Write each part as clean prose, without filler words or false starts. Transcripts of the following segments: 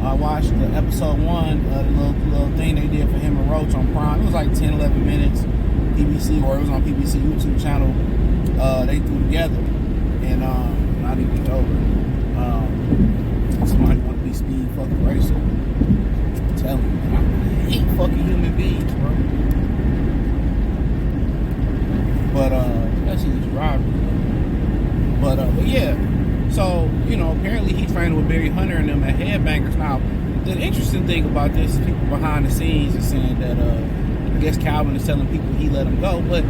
I watched the episode 1, the little thing they did for him and Roach on Prime. It was like 10, 11 minutes. PBC, or it was on PBC YouTube channel. They threw together, and not even over. Somebody want to be speed fucking racer. I'm telling you, man, I hate fucking human beings, bro. But especially these drivers. But yeah. So, you know, apparently he trained with Barry Hunter and them at Headbangers. Now, the interesting thing about this is people behind the scenes are saying that, I guess Calvin is telling people he let him go. But,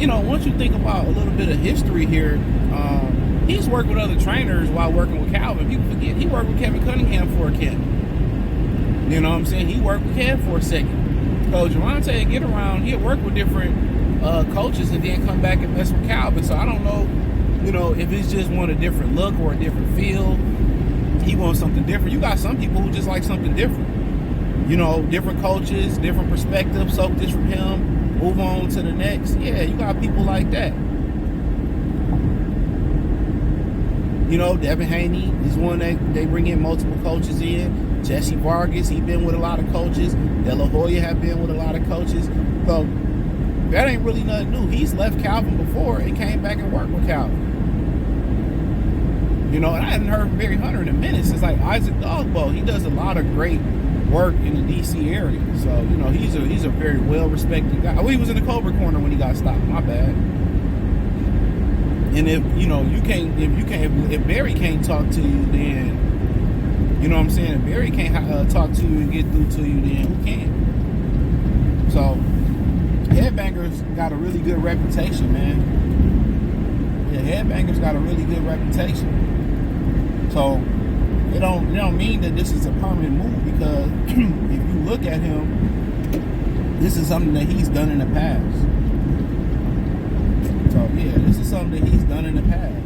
you know, once you think about a little bit of history here, he's worked with other trainers while working with Calvin. People forget he worked with Kevin Cunningham for a kid. You know what I'm saying? He worked with Kev for a second. So Gervonta get around, he'll work with different coaches and then come back and mess with Calvin. So I don't know, you know, if it's just want a different look or a different feel. He wants something different. You got some people who just like something different. You know, different coaches, different perspectives, soak this from him, move on to the next. Yeah, you got people like that. You know, Devin Haney is one that they bring in multiple coaches in. Jesse Vargas, he been with a lot of coaches. De La Hoya have been with a lot of coaches. So that ain't really nothing new. He's left Calvin before and came back and worked with Calvin. You know, and I hadn't heard from Barry Hunter in a minute since like Isaac Dogbow. He does a lot of great work in the DC area. So, you know, he's a very well respected guy. Oh, he was in the Cobra corner when he got stopped. My bad. And if you know if Barry can't talk to you, then you know what I'm saying. If Barry can't talk to you and get through to you, then who can? So Headbangers got a really good reputation, man. Yeah, Headbangers got a really good reputation. So it don't mean that this is a permanent move, because if you look at him, this is something that he's done in the past. So yeah, this is something that he's done in the past.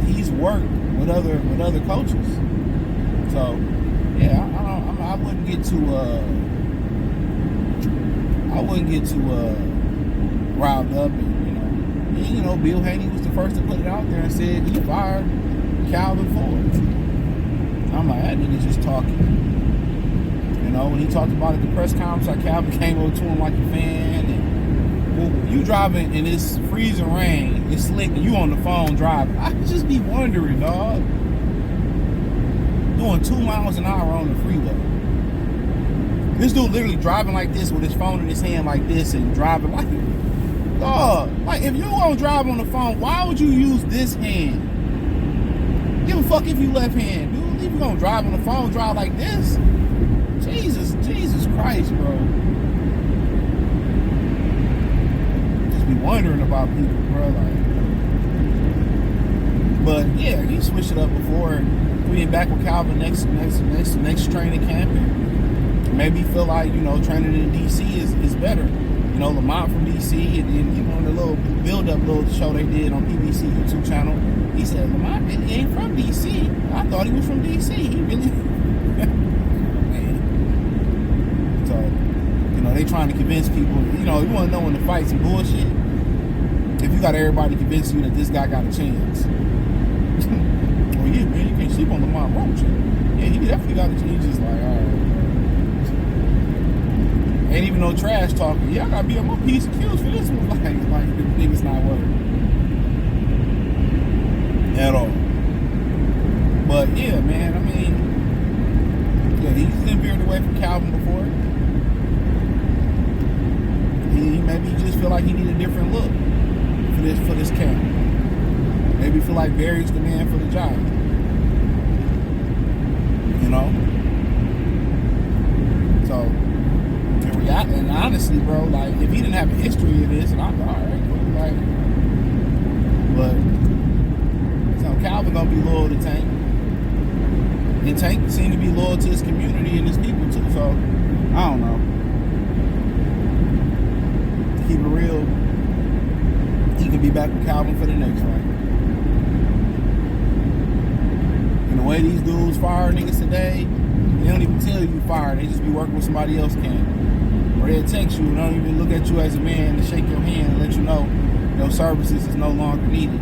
He's worked with other coaches. So yeah, I wouldn't get too riled up, and you know, Bill Haney was the first to put it out there and said he fired Calvin Ford. I'm like, that nigga's just talking. You know, when he talked about it at the press conference, like Calvin came over to him like a fan, and well, you driving in this freezing rain, it's slick, and you on the phone driving. I just be wondering, dog. Doing 2 miles an hour on the freeway. This dude literally driving like this with his phone in his hand like this and driving like, dog, like if you gonna drive on the phone, why would you use this hand? Give a fuck if you left hand, dude. If you gonna drive on the phone, drive like this. Jesus Christ, bro. Just be wondering about people, bro. Like, but yeah, he switched it up before. Being back with Calvin next training camp, and maybe feel like, you know, training in DC is better. You know, Lamont from DC, and then, you know, the little build-up little show they did on PBC YouTube channel, he said, Lamont ain't from DC. I thought he was from DC. He really... Man. So, you know, they trying to convince people, you know, you want to know when the fight's some bullshit? If you got everybody convincing you that this guy got a chance. Well, yeah, man, you can't sleep on Lamont Roach. Yeah, he definitely got a chance. He's just like, all right. Ain't even no trash talking. Yeah, I gotta be on my piece of kills for this one. Like the nigga's not working at all. But yeah, man, I mean, yeah, he's been veered away from Calvin before. Maybe he just feel like he need a different look for this camp. Maybe feel like Barry's the man for the job. You know? So, and honestly, bro, like, if he didn't have a history of this, and I'm like, alright, cool, like, but, so Calvin gonna be loyal to Tank. And Tank seemed to be loyal to his community and his people, too, so, I don't know. To keep it real, he could be back with Calvin for the next fight. And the way these dudes fire niggas today, they don't even tell you fired. They just be working with somebody else camp. Or they'll text you and don't even look at you as a man and shake your hand and let you know your services is no longer needed.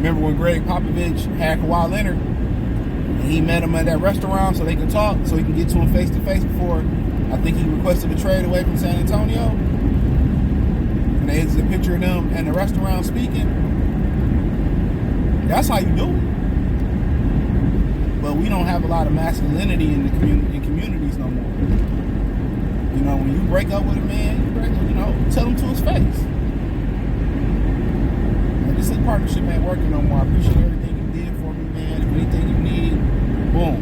Remember when Greg Popovich had Kawhi Leonard, and he met him at that restaurant so they could talk, so he can get to him face to face before I think he requested a trade away from San Antonio. And there's a picture of them in the restaurant speaking. That's how you do it. But we don't have a lot of masculinity in the communities no more. You know, when you break up with a man, tell him to his face. Like, this partnership ain't working no more. I appreciate everything you did for me, man. If anything you need, boom.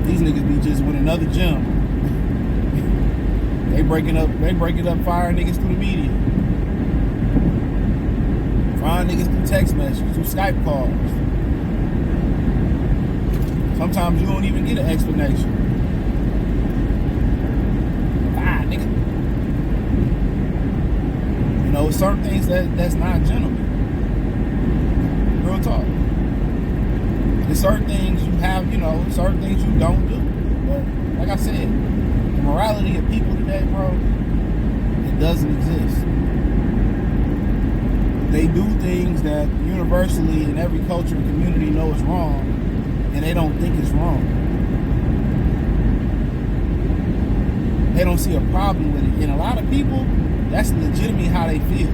These niggas be just with another gym. They break it up, firing niggas through the media. Firing niggas through text messages, through Skype calls. Sometimes you don't even get an explanation. Nigga. You know, certain things that's not gentleman. Real talk. There's certain things you have, certain things you don't do. But like I said, the morality of people today, bro, it doesn't exist. They do things that universally in every culture and community know is wrong, and they don't think it's wrong. They don't see a problem with it. And a lot of people, that's legitimately how they feel.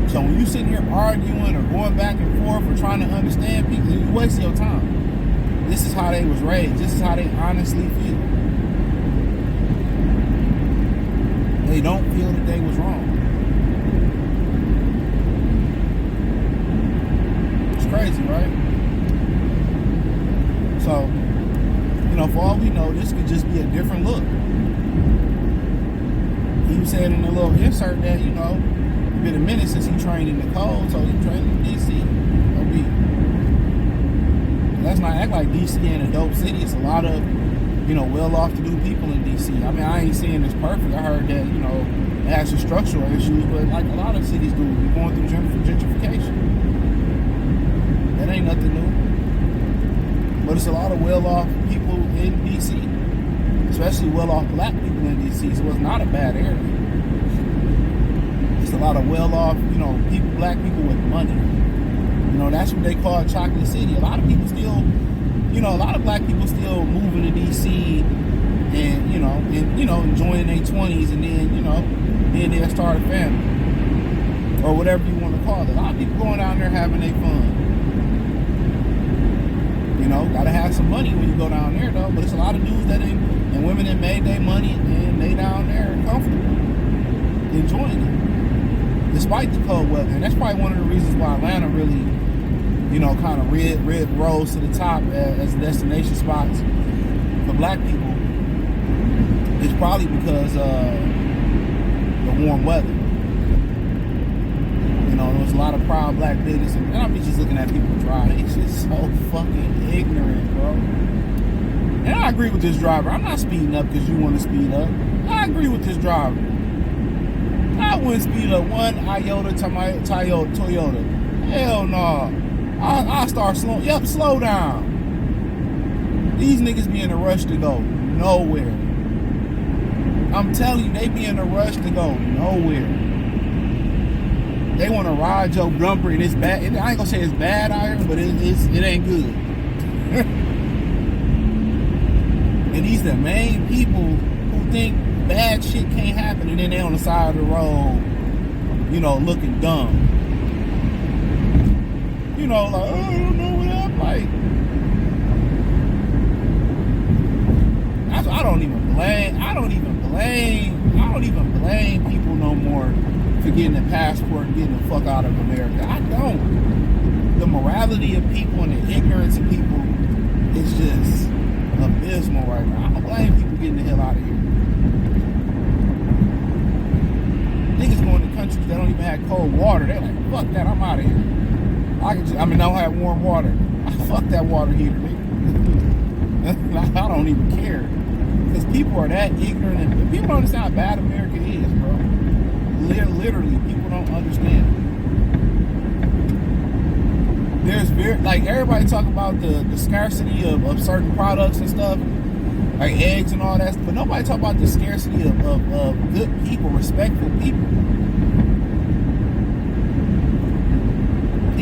So when you sitting here arguing or going back and forth or trying to understand people, you waste your time. This is how they was raised. This is how they honestly feel. They don't feel that they was wrong. It's crazy, right? So, for all we know, this could just be a different look. He was saying in a little insert that, it's been a minute since he trained in the cold, so he trained in D.C. Let's not act like D.C. ain't a dope city. It's a lot of, well-off-to-do people in D.C. I mean, I ain't saying it's perfect. I heard that, it has some structural issues, but like a lot of cities do, we're going through gentrification. That ain't nothing new. But it's a lot of well-off people in D.C., especially well-off black people in D.C., so it's not a bad area. It's a lot of well-off, people, black people with money. That's what they call Chocolate City. A lot of people still, a lot of black people still moving to D.C. and, enjoying their 20s, and then they'll start a family. Or whatever you want to call it. A lot of people going down there having their fun. Gotta have some money when you go down there, though. But it's a lot of dudes and women that made their money and they down there comfortable, enjoying it, despite the cold weather. And that's probably one of the reasons why Atlanta really, kind of rose to the top as destination spots for black people. It's probably because the warm weather. There's a lot of proud black business, and I'll be just looking at people drive. It's just so fucking ignorant, bro. And I agree with this driver. I'm not speeding up because you want to speed up. I agree with this driver. I wouldn't speed up one iota to my Toyota. Hell no. I'll start slow. Yep, slow down. These niggas be in a rush to go nowhere. I'm telling you, they be in a rush to go nowhere. They want to ride your bumper, and it's bad. I ain't gonna say it's bad out here, but it ain't good. And these the main people who think bad shit can't happen, and then they on the side of the road, looking dumb. Like, oh, I don't know what I'm like. I don't even blame people no more for getting a passport and getting the fuck out of America. I don't. The morality of people and the ignorance of people is just abysmal right now. I don't blame people getting the hell out of here. Niggas going to countries that don't even have cold water. They're like, fuck that, I'm out of here. I don't have warm water. Fuck that water heater, nigga. I don't even care. Because people are that ignorant, and people don't understand how bad America is, bro. Literally, people don't understand. There's everybody talk about the scarcity of certain products and stuff, like eggs and all that, but nobody talk about the scarcity of good people, respectful people.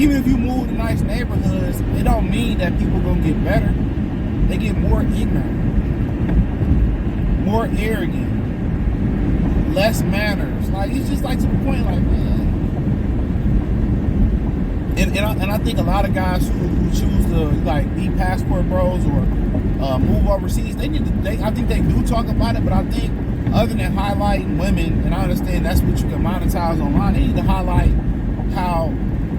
even if you move to nice neighborhoods, it don't mean that people gonna get better. They get more ignorant, more arrogant, less manners. Like, it's just like to the point, like, man. And I think a lot of guys who choose to like be passport bros or move overseas, I think they do talk about it, but I think other than highlighting women, and I understand that's what you can monetize online, they need to highlight how,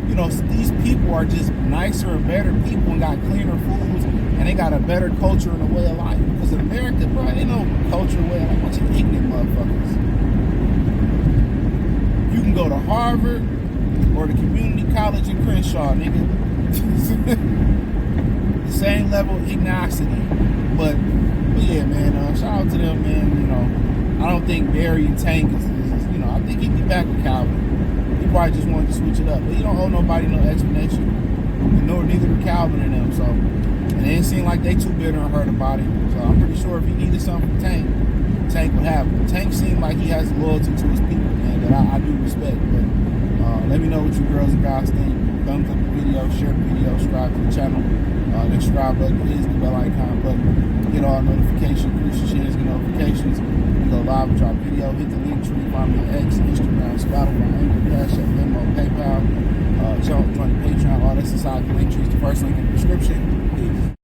you know, these people are just nicer and better people and got cleaner foods and they got a better culture and a way of life. Because in America, bro, ain't no culture way of life. Bunch of ignorant motherfuckers. You can go to Harvard or the community college in Crenshaw, nigga. The same level of ignorosity. But yeah, man, shout out to them, man. You know, I don't think Barry and Tank is, you know, I think he'd be back with Calvin. He probably just wanted to switch it up. But he don't owe nobody no explanation. And neither do Calvin and them. So, and it didn't seem like they too bitter and hurt about it. So I'm pretty sure if he needed something from Tank, Tank would have it. Tank seemed like he has loyalty to his people, man, that I do respect. But let me know what you girls and guys think. Thumbs up the video, share the video, subscribe to the channel. The subscribe button is the bell icon button. Get all notifications, crucial shares, get notifications. We go live with our video. Hit the link tree, find me on X, Instagram, Spotify, Anchor, Cash App, Venmo, PayPal. Join the Patreon. All that's inside the link tree. It's the first link in the description. Peace.